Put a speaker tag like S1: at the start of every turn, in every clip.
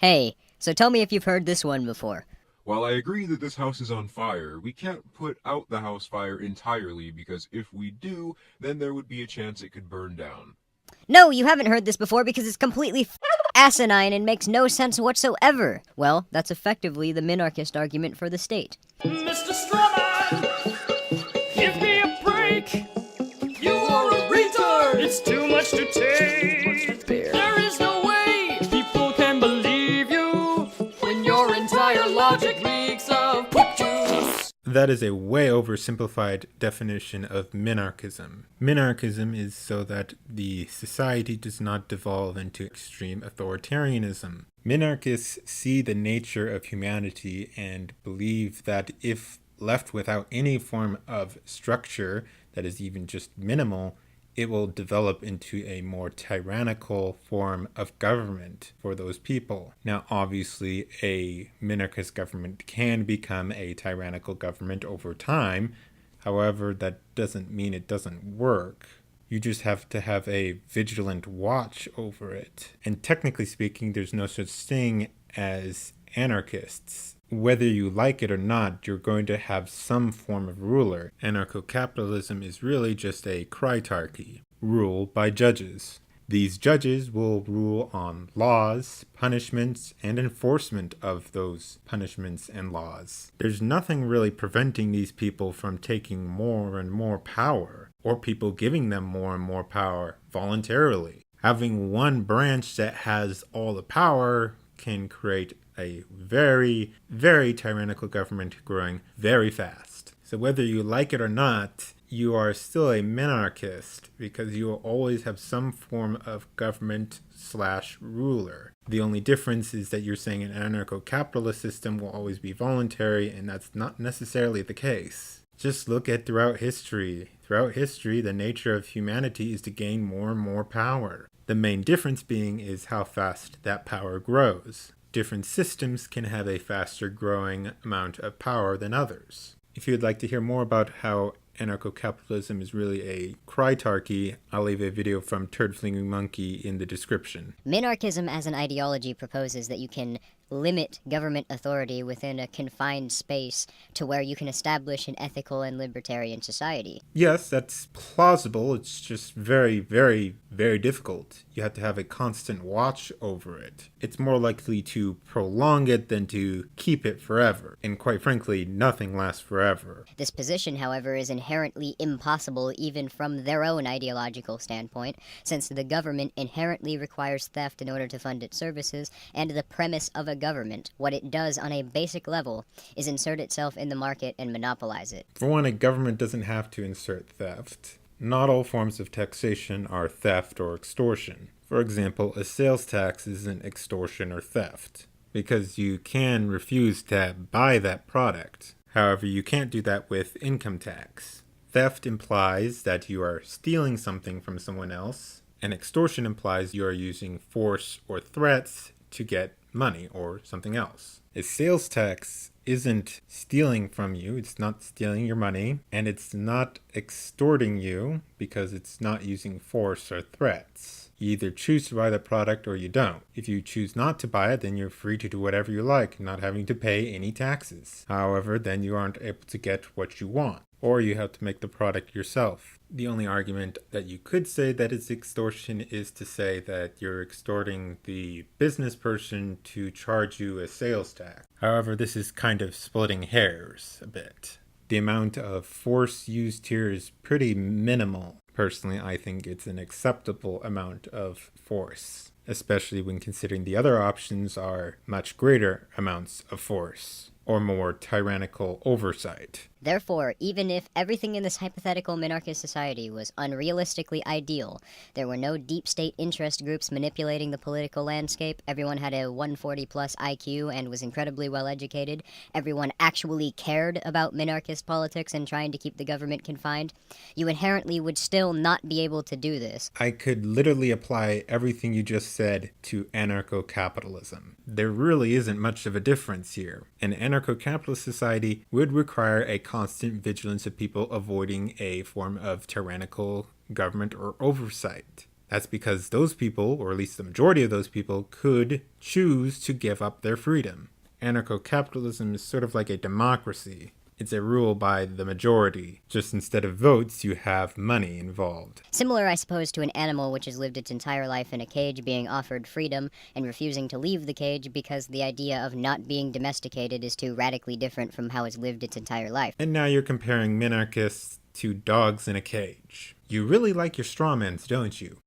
S1: Hey, so tell me if you've heard this one before.
S2: While I agree that this house is on fire, we can't put out the house fire entirely because if we do, then there would be a chance it could burn down.
S1: No, you haven't heard this before because it's completely asinine and makes no sense whatsoever. Well, that's effectively the minarchist argument for the state.
S3: Mr. Strawman, give me a break. You are a retard. It's too much to take. There is no way people can believe you when your entire logic reeks of poop juice.
S4: That is a way oversimplified definition of minarchism. Minarchism is so that the society does not devolve into extreme authoritarianism. Minarchists see the nature of humanity and believe that if left without any form of structure that is even just minimal, it will develop into a more tyrannical form of government for those people. Now, obviously, a minarchist government can become a tyrannical government over time. However, that doesn't mean it doesn't work. You just have to have a vigilant watch over it. And technically speaking, there's no such thing as anarchists. Whether you like it or not, you're going to have some form of ruler. Anarcho-capitalism is really just a kritarchy, rule by judges. These judges will rule on laws, punishments, and enforcement of those punishments and laws. There's nothing really preventing these people from taking more and more power, or people giving them more and more power voluntarily. Having one branch that has all the power can create a very, very tyrannical government growing very fast. So whether you like it or not, you are still a minarchist because you will always have some form of government/ruler. The only difference is that you're saying an anarcho-capitalist system will always be voluntary, and that's not necessarily the case. Just look at throughout history. Throughout history, the nature of humanity is to gain more and more power. The main difference being is how fast that power grows. Different systems can have a faster growing amount of power than others. If you'd like to hear more about how anarcho-capitalism is really a kritarchy, I'll leave a video from Turd Flinging Monkey in the description.
S1: Minarchism as an ideology proposes that you can limit government authority within a confined space to where you can establish an ethical and libertarian society.
S4: Yes, that's plausible. It's just very, very, very difficult. You have to have a constant watch over it. It's more likely to prolong it than to keep it forever. And quite frankly, nothing lasts forever.
S1: This position, however, is inherently impossible even from their own ideological standpoint, since the government inherently requires theft in order to fund its services, and the premise of a government, what it does on a basic level, is insert itself in the market and monopolize it.
S4: For one, a government doesn't have to insert theft. Not all forms of taxation are theft or extortion. For example, a sales tax isn't extortion or theft, because you can refuse to buy that product. However, you can't do that with income tax. Theft implies that you are stealing something from someone else, and extortion implies you are using force or threats to get money or something else. A sales tax isn't stealing from you, it's not stealing your money, and it's not extorting you because it's not using force or threats. You either choose to buy the product or you don't. If you choose not to buy it, then you're free to do whatever you like, not having to pay any taxes. However, then you aren't able to get what you want, or you have to make the product yourself. The only argument that you could say that is extortion is to say that you're extorting the business person to charge you a sales tax. However, this is kind of splitting hairs a bit. The amount of force used here is pretty minimal. Personally, I think it's an acceptable amount of force, especially when considering the other options are much greater amounts of force or more tyrannical oversight.
S1: Therefore, even if everything in this hypothetical minarchist society was unrealistically ideal, there were no deep state interest groups manipulating the political landscape, everyone had a 140 plus IQ and was incredibly well educated, everyone actually cared about minarchist politics and trying to keep the government confined, you inherently would still not be able to do this.
S4: I could literally apply everything you just said to anarcho-capitalism. There really isn't much of a difference here. An anarcho-capitalist society would require a constant vigilance of people avoiding a form of tyrannical government or oversight. That's because those people, or at least the majority of those people, could choose to give up their freedom. Anarcho-capitalism is sort of like a democracy. It's a rule by the majority. Just instead of votes, you have money involved.
S1: Similar, I suppose, to an animal which has lived its entire life in a cage being offered freedom and refusing to leave the cage because the idea of not being domesticated is too radically different from how it's lived its entire life.
S4: And now you're comparing minarchists to dogs in a cage. You really like your strawmans, don't you?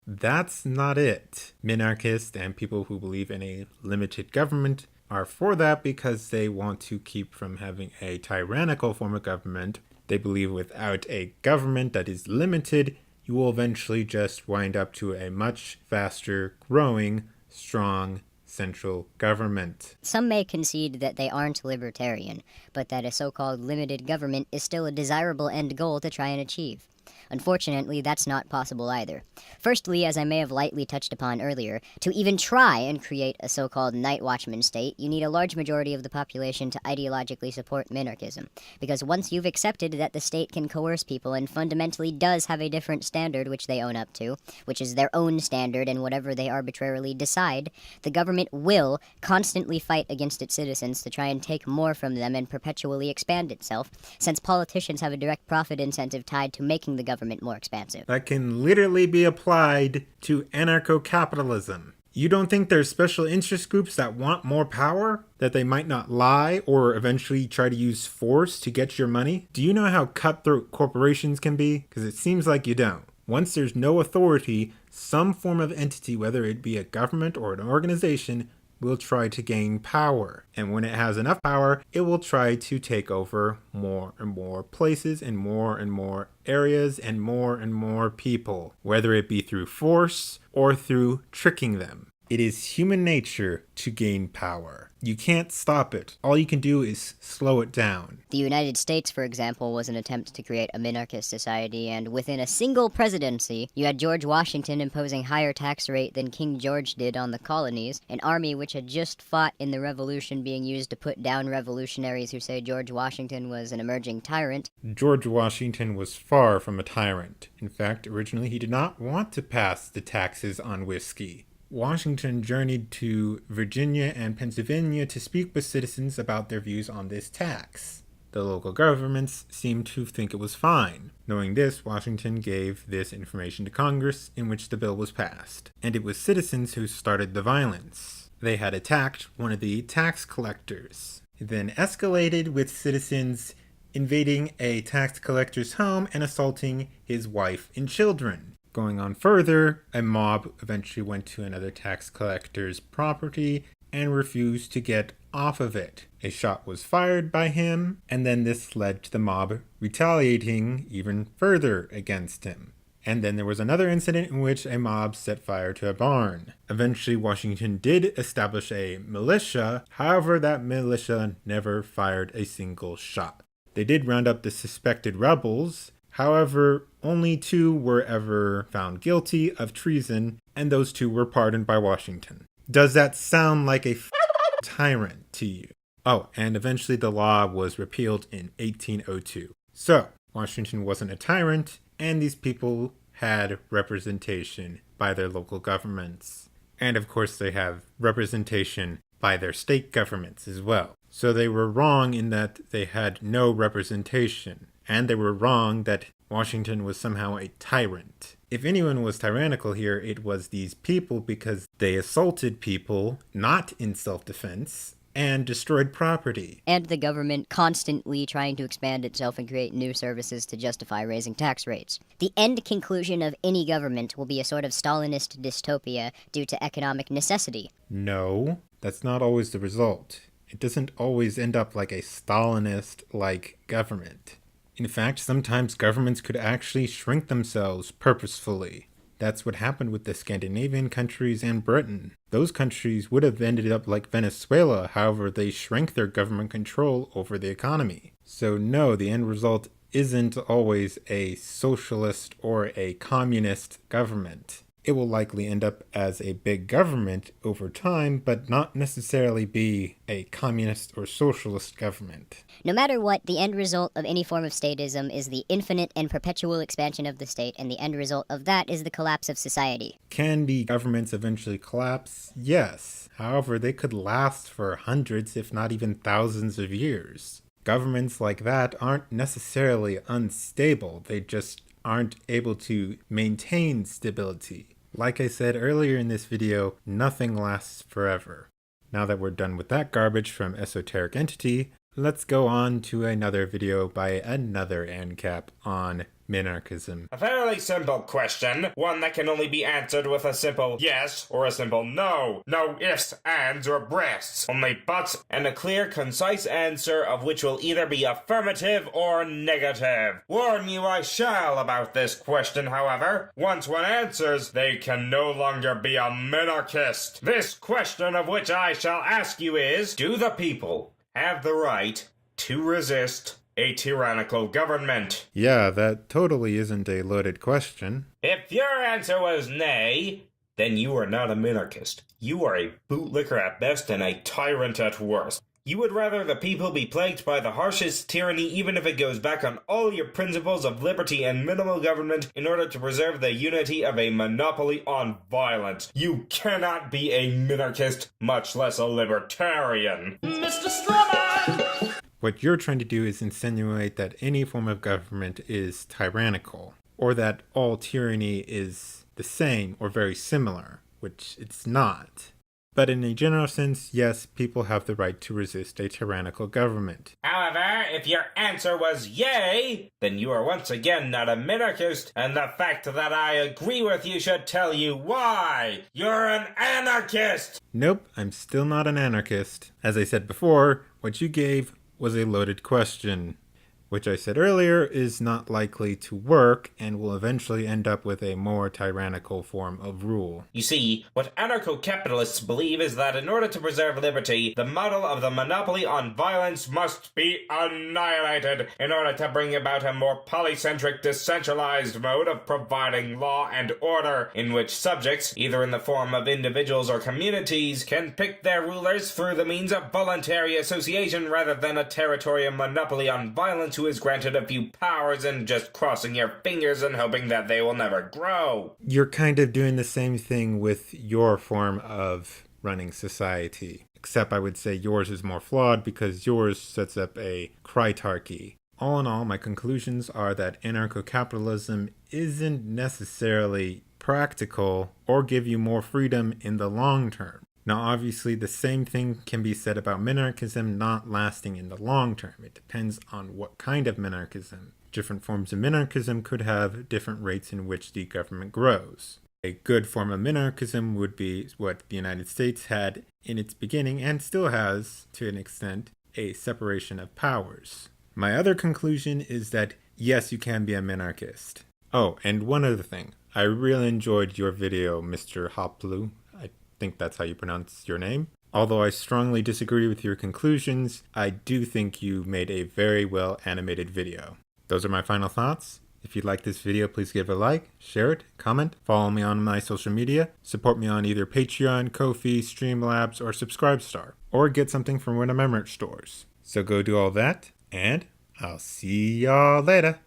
S4: That's not it. Minarchists and people who believe in a limited government are for that because they want to keep from having a tyrannical form of government. They believe without a government that is limited, you will eventually just wind up to a much faster growing, strong central government.
S1: Some may concede that they aren't libertarian, but that a so-called limited government is still a desirable end goal to try and achieve. Unfortunately, that's not possible either. Firstly, as I may have lightly touched upon earlier, to even try and create a so-called night watchman state, you need a large majority of the population to ideologically support minarchism. Because once you've accepted that the state can coerce people and fundamentally does have a different standard which they own up to, which is their own standard and whatever they arbitrarily decide, the government will constantly fight against its citizens to try and take more from them and perpetually expand itself, since politicians have a direct profit incentive tied to making the government more expansive.
S4: That can literally be applied to anarcho-capitalism. You don't think there's special interest groups that want more power? That they might not lie or eventually try to use force to get your money? Do you know how cutthroat corporations can be? Because it seems like you don't. Once there's no authority, some form of entity, whether it be a government or an organization, will try to gain power. And when it has enough power, it will try to take over more and more places and more areas and more people, whether it be through force or through tricking them. It is human nature to gain power. You can't stop it. All you can do is slow it down.
S1: The United States, for example, was an attempt to create a minarchist society, and within a single presidency, you had George Washington imposing higher tax rate than King George did on the colonies, an army which had just fought in the Revolution being used to put down revolutionaries who say George Washington was an emerging tyrant.
S4: George Washington was far from a tyrant. In fact, originally he did not want to pass the taxes on whiskey. Washington journeyed to Virginia and Pennsylvania to speak with citizens about their views on this tax. The local governments seemed to think it was fine. Knowing this, Washington gave this information to Congress, in which the bill was passed. And it was citizens who started the violence. They had attacked one of the tax collectors. It then escalated with citizens invading a tax collector's home and assaulting his wife and children. Going on further, a mob eventually went to another tax collector's property and refused to get off of it. A shot was fired by him, and then this led to the mob retaliating even further against him. And then there was another incident in which a mob set fire to a barn. Eventually, Washington did establish a militia. However, that militia never fired a single shot. They did round up the suspected rebels. However, only 2 were ever found guilty of treason, and those 2 were pardoned by Washington. Does that sound like a tyrant to you? Oh, and eventually the law was repealed in 1802. So, Washington wasn't a tyrant, and these people had representation by their local governments. And of course they have representation by their state governments as well. So they were wrong in that they had no representation. And they were wrong that Washington was somehow a tyrant. If anyone was tyrannical here, it was these people because they assaulted people, not in self-defense, and destroyed property.
S1: And the government constantly trying to expand itself and create new services to justify raising tax rates. The end conclusion of any government will be a sort of Stalinist dystopia due to economic necessity.
S4: No, that's not always the result. It doesn't always end up like a Stalinist-like government. In fact, sometimes governments could actually shrink themselves purposefully. That's what happened with the Scandinavian countries and Britain. Those countries would have ended up like Venezuela, however they shrank their government control over the economy. So no, the end result isn't always a socialist or a communist government. It will likely end up as a big government over time, but not necessarily be a communist or socialist government.
S1: No matter what, the end result of any form of statism is the infinite and perpetual expansion of the state, and the end result of that is the collapse of society.
S4: Can the governments eventually collapse? Yes. However, they could last for hundreds, if not even thousands of years. Governments like that aren't necessarily unstable, they just aren't able to maintain stability. Like I said earlier in this video, nothing lasts forever. Now that we're done with that garbage from Esoteric Entity, let's go on to another video by another Ancap on Minarchism.
S5: A fairly simple question, one that can only be answered with a simple yes or a simple no. No ifs, ands, or breasts, only buts, and a clear, concise answer of which will either be affirmative or negative. Warn you I shall about this question, however. Once one answers, they can no longer be a minarchist. This question of which I shall ask you is, do the people have the right to resist a tyrannical government?
S4: Yeah, that totally isn't a loaded question.
S5: If your answer was nay, then you are not a minarchist. You are a bootlicker at best and a tyrant at worst. You would rather the people be plagued by the harshest tyranny even if it goes back on all your principles of liberty and minimal government in order to preserve the unity of a monopoly on violence. You cannot be a minarchist, much less a libertarian.
S3: Mr. Strawman!
S4: What you're trying to do is insinuate that any form of government is tyrannical, or that all tyranny is the same or very similar, which it's not. But in a general sense, yes, people have the right to resist a tyrannical government.
S5: However, if your answer was yay, then you are once again not a minarchist, and the fact that I agree with you should tell you why. You're an anarchist!
S4: Nope, I'm still not an anarchist. As I said before, what you gave was a loaded question, which I said earlier is not likely to work and will eventually end up with a more tyrannical form of rule.
S5: You see, what anarcho-capitalists believe is that in order to preserve liberty, the model of the monopoly on violence must be annihilated in order to bring about a more polycentric, decentralized mode of providing law and order, in which subjects, either in the form of individuals or communities, can pick their rulers through the means of voluntary association rather than a territorial monopoly on violence who is granted a few powers and just crossing your fingers and hoping that they will never grow.
S4: You're kind of doing the same thing with your form of running society, except I would say yours is more flawed because yours sets up a critarchy. All in all, my conclusions are that anarcho-capitalism isn't necessarily practical or give you more freedom in the long term. Now, obviously, the same thing can be said about minarchism not lasting in the long term. It depends on what kind of minarchism. Different forms of minarchism could have different rates in which the government grows. A good form of minarchism would be what the United States had in its beginning and still has, to an extent, a separation of powers. My other conclusion is that, yes, you can be a minarchist. Oh, and one other thing. I really enjoyed your video, Mr. Hoploo. I think that's how you pronounce your name. Although I strongly disagree with your conclusions, I do think you made a very well animated video. Those are my final thoughts. If you like this video, please give it a like, share it, comment, follow me on my social media, support me on either Patreon, Ko-fi, Streamlabs, or Subscribestar, or get something from one of my merch stores. So go do all that, and I'll see y'all later.